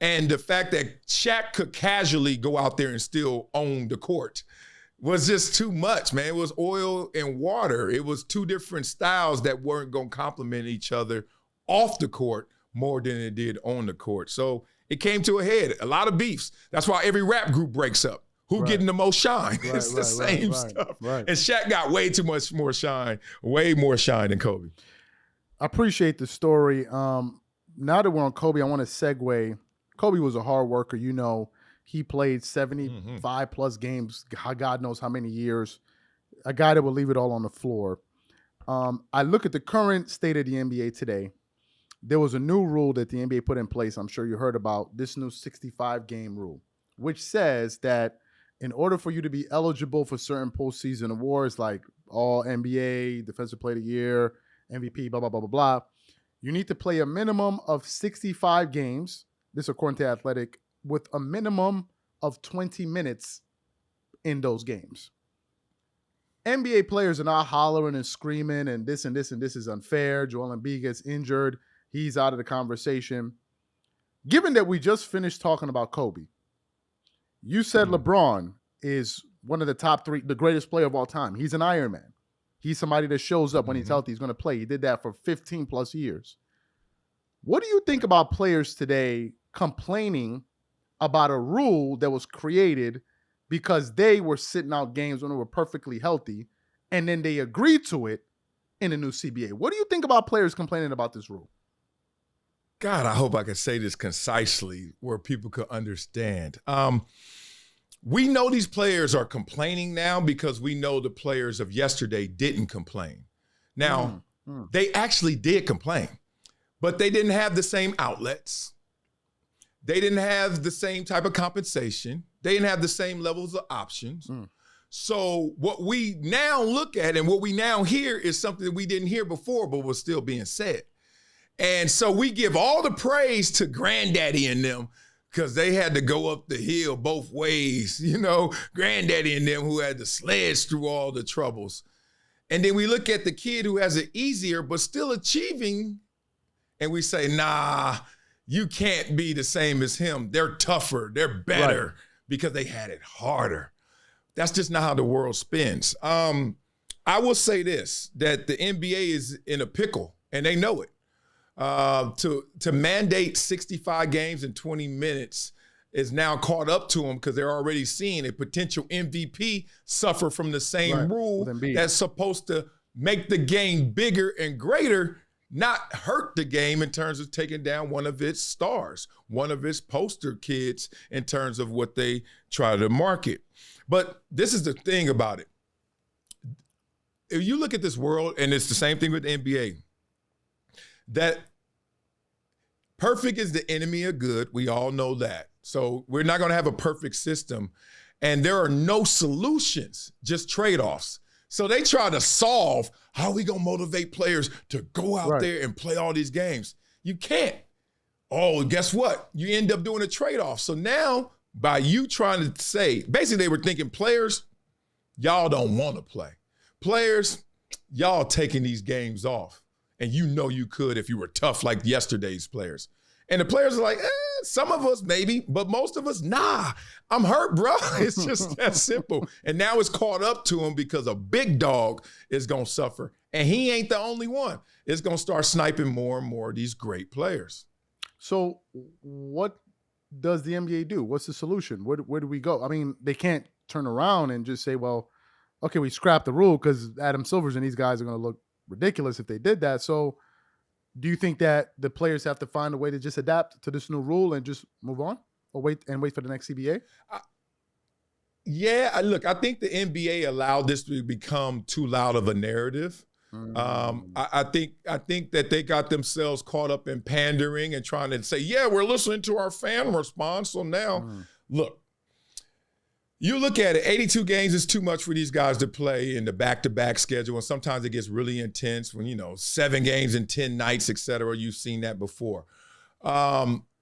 and the fact that Shaq could casually go out there and still own the court was just too much, man. It was oil and water. It was 2 different styles that weren't going to complement each other off the court more than it did on the court. So it came to a head. A lot of beefs. That's why every rap group breaks up. Who getting the most shine? It's the same stuff. Right. And Shaq got way too much more shine, way more shine than Kobe. I appreciate the story. Now that we're on Kobe, I want to segue. Kobe was a hard worker. You know, he played 75 plus games, God knows how many years. A guy that would leave it all on the floor. I look at the current state of the NBA today. There was a new rule that the NBA put in place. I'm sure you heard about this new 65 game rule, which says that in order for you to be eligible for certain postseason awards like All NBA, Defensive Player of the Year, MVP, blah, blah, blah, blah, blah, you need to play a minimum of 65 games, this according to Athletic, with a minimum of 20 minutes in those games. NBA players are not hollering and screaming and this and this and this is unfair. Joel Embiid gets injured. He's out of the conversation. Given that we just finished talking about Kobe, you said LeBron is one of the top 3, the greatest player of all time. He's an Iron Man. He's somebody that shows up when he's healthy. He's going to play. He did that for 15 plus years. What do you think about players today complaining about a rule that was created because they were sitting out games when they were perfectly healthy and then they agreed to it in the new CBA? What do you think about players complaining about this rule? God, I hope I could say this concisely where people could understand. We know these players are complaining now because we know the players of yesterday didn't complain. Now, they actually did complain, but they didn't have the same outlets. They didn't have the same type of compensation. They didn't have the same levels of options. So what we now look at and what we now hear is something that we didn't hear before, but was still being said. And so we give all the praise to Granddaddy and them because they had to go up the hill both ways, you know, Granddaddy and them who had to sledge through all the troubles. And then we look at the kid who has it easier but still achieving, and we say, nah, you can't be the same as him. They're tougher, they're better because they had it harder. That's just not how the world spins. I will say this, that the NBA is in a pickle, and they know it. To mandate 65 games in 20 minutes is now caught up to them because they're already seeing a potential MVP suffer from the same rule that's supposed to make the game bigger and greater, not hurt the game in terms of taking down one of its stars, one of its poster kids in terms of what they try to market. But this is the thing about it. If you look at this world, and it's the same thing with the NBA, that perfect is the enemy of good. We all know that. So we're not going to have a perfect system. And there are no solutions, just trade-offs. So they try to solve, how are we going to motivate players to go out there and play all these games? You can't. Oh, guess what? You end up doing a trade-off. So now, by you trying to say, basically they were thinking, players, y'all don't want to play. Players, y'all taking these games off. And you know you could if you were tough like yesterday's players. And the players are like, some of us maybe, but most of us, nah, I'm hurt, bro. It's just that simple. And now it's caught up to him because a big dog is going to suffer. And he ain't the only one. It's going to start sniping more and more of these great players. So what does the NBA do? What's the solution? Where do we go? I mean, they can't turn around and just say, well, okay, we scrapped the rule because Adam Silver's and these guys are going to look ridiculous if they did that. So Do you think that the players have to find a way to just adapt to this new rule and just move on, or wait for the next CBA? Look, I think the NBA allowed this to become too loud of a narrative. I think that they got themselves caught up in pandering and trying to say, yeah, we're listening to our fan response. So now, look, you look at it, 82 games is too much for these guys to play in the back-to-back schedule. And sometimes it gets really intense when, 7 games in 10 nights, et cetera. You've seen that before.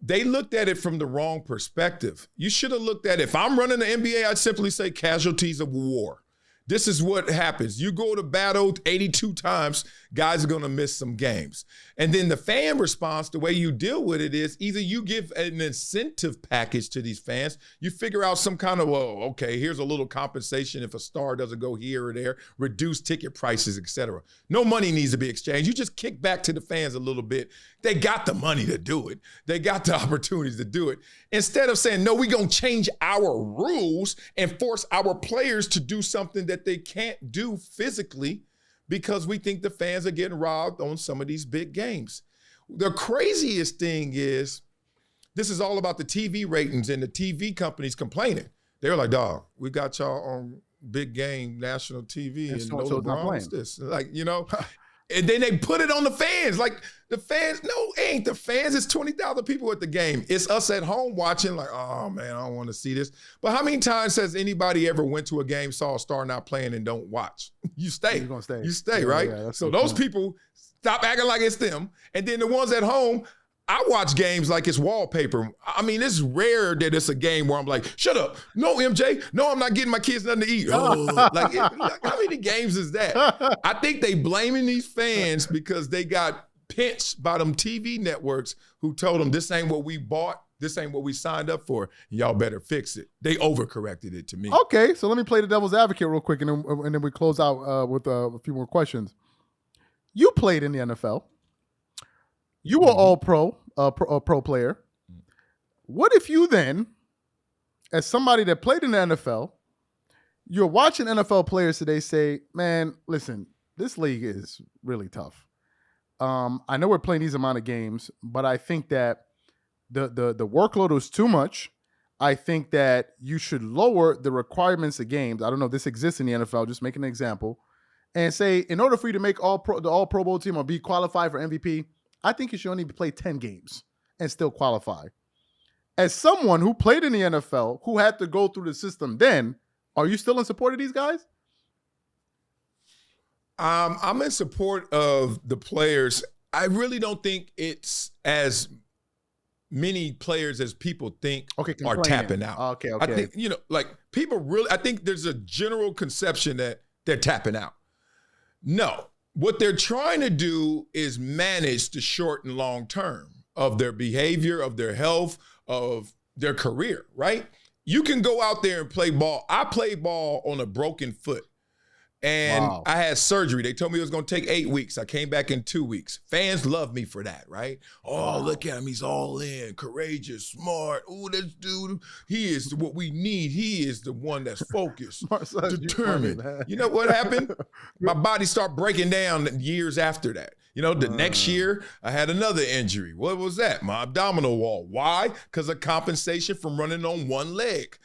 They looked at it from the wrong perspective. You should have looked at it. If I'm running the NBA, I'd simply say casualties of war. This is what happens. You go to battle 82 times, guys are going to miss some games. And then the fan response, the way you deal with it is either you give an incentive package to these fans, you figure out some kind of, well, okay, here's a little compensation if a star doesn't go here or there, reduce ticket prices, et cetera. No money needs to be exchanged. You just kick back to the fans a little bit. They got the money to do it. They got the opportunities to do it. Instead of saying, no, we're going to change our rules and force our players to do something that they can't do physically because we think the fans are getting robbed on some of these big games. The craziest thing is this is all about the TV ratings and the TV companies complaining. They're like, dog, we got y'all on big game national TV and no LeBron's this. Like, and then they put it on the fans. Like the fans, no, it ain't the fans. It's 20,000 people at the game. It's us at home watching like, oh man, I don't want to see this. But how many times has anybody ever went to a game, saw a star not playing and don't watch? You stay. You're gonna stay. You stay, right? Yeah, so those people stop acting like it's them. And then the ones at home, I watch games like it's wallpaper. I mean, it's rare that it's a game where I'm like, shut up. No, MJ. No, I'm not getting my kids nothing to eat. Like, how many games is that? I think they blaming these fans because they got pinched by them TV networks who told them this ain't what we bought. This ain't what we signed up for. Y'all better fix it. They overcorrected it to me. Okay, so let me play the devil's advocate real quick, and then we close out with a few more questions. You played in the NFL. You were all pro, a pro player. What if you then, as somebody that played in the NFL, you're watching NFL players today say, man, listen, this league is really tough. I know we're playing these amount of games, but I think that the workload is too much. I think that you should lower the requirements of games. I don't know if this exists in the NFL, just make an example. And say, in order for you to make the all Pro Bowl team or be qualified for MVP, I think you should only play 10 games and still qualify. As someone who played in the NFL, who had to go through the system then, are you still in support of these guys? I'm in support of the players. I really don't think it's as many players as people think are tapping out. Okay. I think, people really, I think there's a general conception that they're tapping out. No. What they're trying to do is manage the short and long term of their behavior, of their health, of their career, right? You can go out there and play ball. I played ball on a broken foot. And I had surgery. They told me it was going to take 8 weeks. I came back in 2 weeks. Fans love me for that, right? Oh, look at him. He's all in, courageous, smart. Oh, this dude, he is what we need. He is the one that's focused, determined. You know what happened? My body started breaking down years after that. The next year, I had another injury. What was that? My abdominal wall. Why? Because of compensation from running on one leg.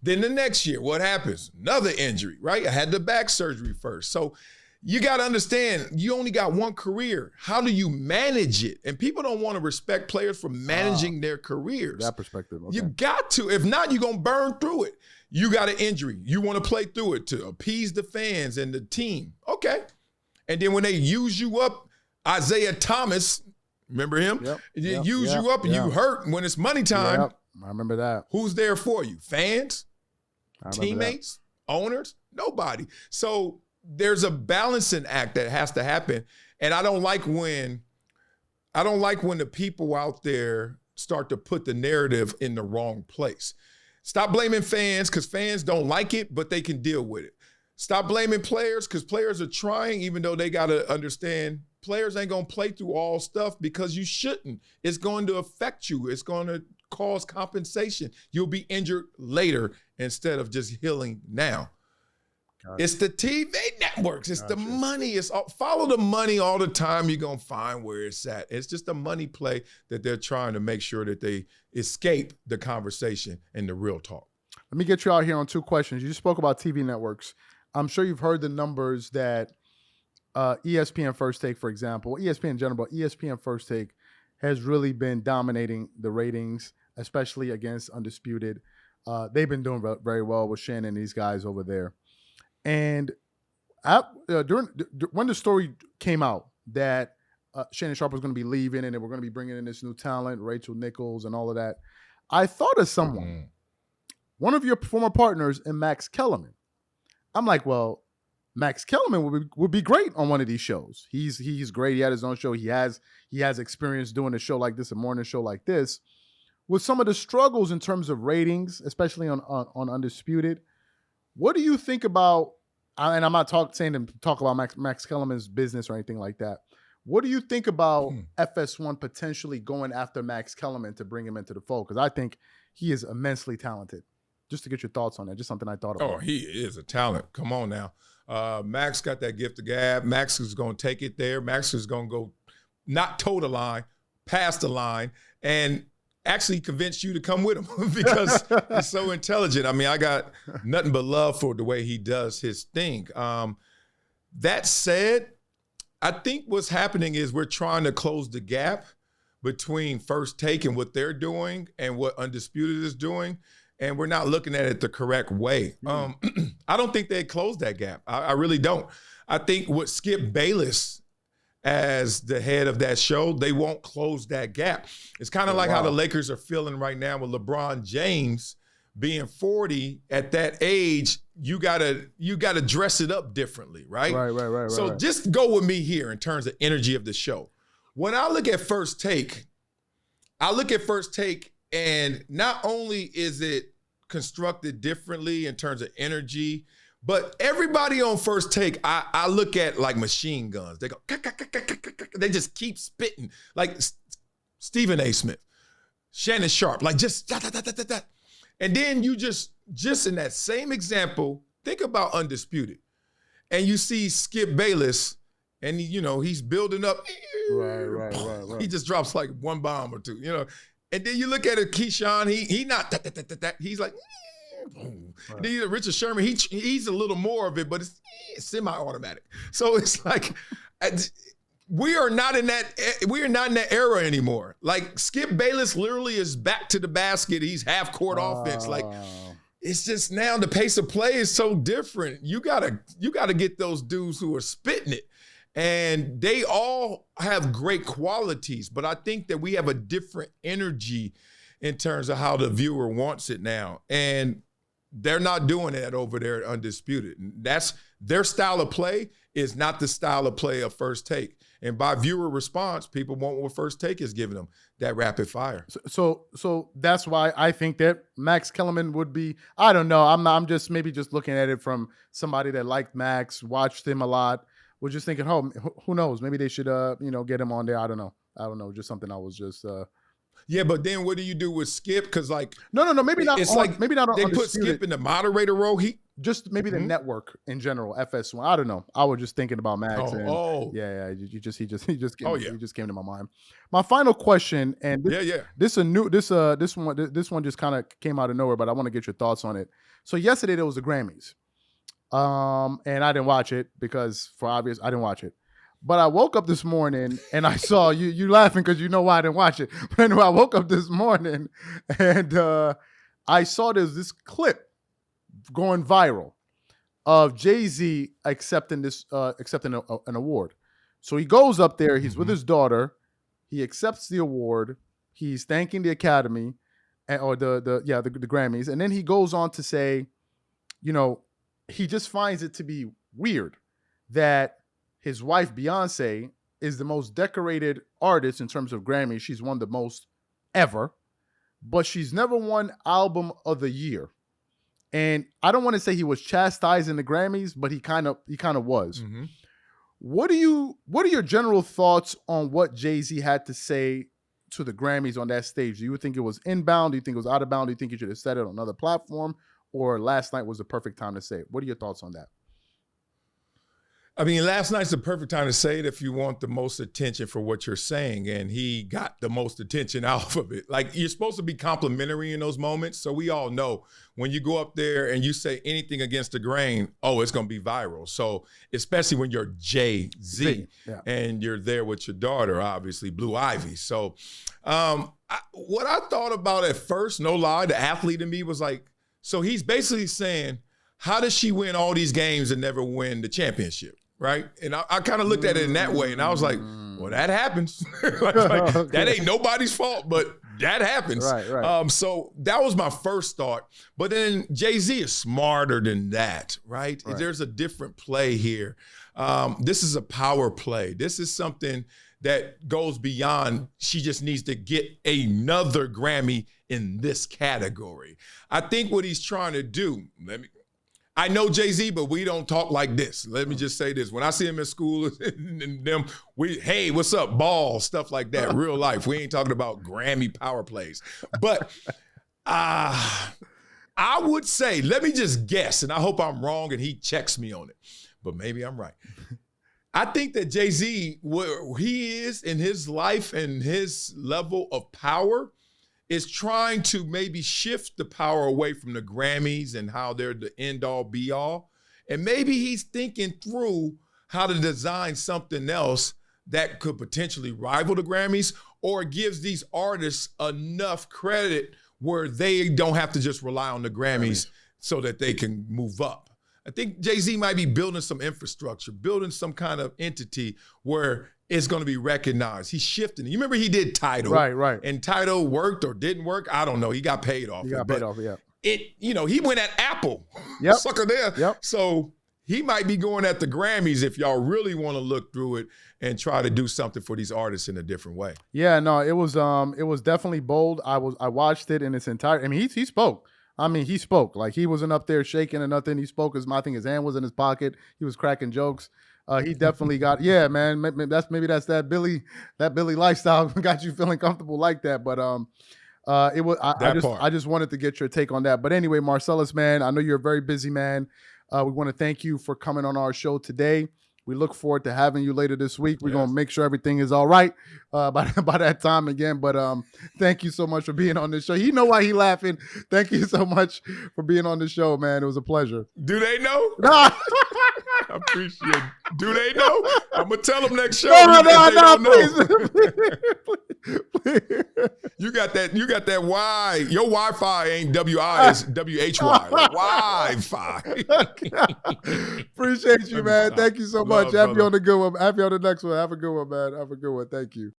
Then the next year, what happens? Another injury, right? I had the back surgery first. So you got to understand, you only got one career. How do you manage it? And people don't want to respect players for managing their careers. That perspective. Okay. You got to. If not, you're going to burn through it. You got an injury. You want to play through it to appease the fans and the team. Okay. And then when they use you up, Isaiah Thomas, remember him? You up and you hurt when it's money time. I remember that. Who's there for you? Fans? Teammates? Owners? Nobody. So there's a balancing act that has to happen. And I don't like when the people out there start to put the narrative in the wrong place. Stop blaming fans because fans don't like it, but they can deal with it. Stop blaming players because players are trying, even though they got to understand players ain't going to play through all stuff because you shouldn't. It's going to affect you. It's going to cause compensation. You'll be injured later instead of just healing now. It's the TV networks. It's the money. Follow the money all the time. You're going to find where it's at. It's just a money play that they're trying to make sure that they escape the conversation and the real talk. Let me get you out here on 2 questions. You just spoke about TV networks. I'm sure you've heard the numbers that ESPN First Take, for example, ESPN in general, but ESPN First Take has really been dominating the ratings, especially against Undisputed. They've been doing very well with Shannon and these guys over there. And when the story came out that Shannon Sharpe was going to be leaving and they were going to be bringing in this new talent, Rachel Nichols and all of that, I thought of someone, one of your former partners in Max Kellerman. I'm like, well, Max Kellerman would be great on one of these shows. He's great. He had his own show. He has experience doing a show like this, a morning show like this. With some of the struggles in terms of ratings, especially on Undisputed, what do you think about? And I'm not saying to talk about Max Kellerman's business or anything like that. What do you think about FS1 potentially going after Max Kellerman to bring him into the fold? Because I think he is immensely talented. Just to get your thoughts on that, just something I thought about. Oh, he is a talent. Come on now. Max got that gift of gab. Max is going to take it there. Max is going to go not toe the line, past the line, and actually convince you to come with him because he's so intelligent. I mean, I got nothing but love for the way he does his thing. That said, I think what's happening is we're trying to close the gap between First Take and what they're doing and what Undisputed is doing. And we're not looking at it the correct way. I don't think they closed that gap. I really don't. I think with Skip Bayless as the head of that show, they won't close that gap. It's kind of like how the Lakers are feeling right now with LeBron James being 40 at that age. You gotta dress it up differently, right? Right. So just go with me here in terms of energy of the show. When I look at First Take, and not only is it constructed differently in terms of energy, but everybody on First Take, I look at like machine guns. They go, they just keep spitting. Like Stephen A. Smith, Shannon Sharpe, like just da, da, da, da, da, da. And then you just in that same example, think about Undisputed. And you see Skip Bayless, and he's building up. Right. He just drops like one bomb or two, And then you look at it, Keyshawn, he not that. He's like, boom. Right. Then Richard Sherman, he's a little more of it, but it's semi-automatic. So it's like we are not in that era anymore. Like Skip Bayless literally is back to the basket. He's half court offense. Like it's just now the pace of play is so different. You gotta get those dudes who are spitting it. And they all have great qualities, but I think that we have a different energy in terms of how the viewer wants it now. And they're not doing that over there at Undisputed. That's their style of play is not the style of play of First Take. And by viewer response, people want what First Take is giving them, that rapid fire. So that's why I think that Max Kellerman would be, I don't know, I'm just maybe just looking at it from somebody that liked Max, watched him a lot. We're just thinking, who knows? Maybe they should, get him on there. I don't know. Just something I was just. Yeah, but then what do you do with Skip? Because no. Maybe not. It's maybe not. They put Skip in the moderator role. Just maybe the network in general, FS1. I don't know. I was just thinking about Max. Yeah. He just came to my mind. My final question, and this one just kind of came out of nowhere, but I want to get your thoughts on it. So yesterday there was the Grammys. And I didn't watch it because I didn't watch it. But I woke up this morning and I saw you laughing because you know why I didn't watch it. But anyway, I woke up this morning and I saw this clip going viral of Jay-Z accepting an award. So he goes up there, he's with his daughter, he accepts the award, he's thanking the Academy or the Grammys, and then he goes on to say, he just finds it to be weird that his wife, Beyonce, is the most decorated artist in terms of Grammys. She's won the most ever, but she's never won Album of the Year. And I don't want to say he was chastising the Grammys, but he kind of was. Mm-hmm. What are your general thoughts on what Jay-Z had to say to the Grammys on that stage? Do you think it was inbound? Do you think it was out of bound? Do you think he should have said it on another platform? Or last night was the perfect time to say it? What are your thoughts on that? I mean, last night's the perfect time to say it if you want the most attention for what you're saying, and he got the most attention out of it. Like, you're supposed to be complimentary in those moments, so we all know when you go up there and you say anything against the grain, oh, it's going to be viral. So especially when you're Jay-Z and you're there with your daughter, obviously, Blue Ivy. So what I thought about at first, no lie, the athlete in me was like, so he's basically saying, how does she win all these games and never win the championship? Right? And I kind of looked at it in that way, and I was like, well, that happens. That ain't nobody's fault, but that happens. Right. So that was my first thought. But then Jay-Z is smarter than that, right? There's a different play here. This is a power play. This is something that goes beyond, she just needs to get another Grammy in this category. I think what he's trying to do, I know Jay-Z, but we don't talk like this. Let me just say this. When I see him in school and them, hey, what's up, ball, stuff like that, real life. We ain't talking about Grammy power plays. But I would say, let me just guess, and I hope I'm wrong and he checks me on it, but maybe I'm right. I think that Jay-Z, where he is in his life and his level of power, is trying to maybe shift the power away from the Grammys and how they're the end-all, be-all. And maybe he's thinking through how to design something else that could potentially rival the Grammys, or gives these artists enough credit where they don't have to just rely on the Grammys so that they can move up. I think Jay-Z might be building some infrastructure, building some kind of entity where it's going to be recognized. He's shifting. You remember he did Tidal. Right. And Tidal worked or didn't work. I don't know. He got paid off. He went at Apple. Yep. Sucker there. Yep. So he might be going at the Grammys if y'all really want to look through it and try to do something for these artists in a different way. Yeah, no, it was definitely bold. I watched it in its entirety. I mean, he spoke. He spoke. Like, he wasn't up there shaking or nothing. He spoke. I think his hand was in his pocket. He was cracking jokes. He definitely got, man. That's that Billy lifestyle got you feeling comfortable like that. But it was. I just wanted to get your take on that. But anyway, Marcellus, man, I know you're a very busy man. We want to thank you for coming on our show today. We look forward to having you later this week. We're gonna make sure everything is all right by that time again. But thank you so much for being on this show. You know why he laughing. Thank you so much for being on the show, man. It was a pleasure. Do they know? No. I appreciate it. Do they know? I'm gonna tell them next show. No, please. You got that Y. Your Wi-Fi ain't WI, it's WHY. Like Wi-Fi. Appreciate you, man. Thank you so much. Happy on the good one. Happy on the next one. Have a good one, man. Have a good one. Thank you.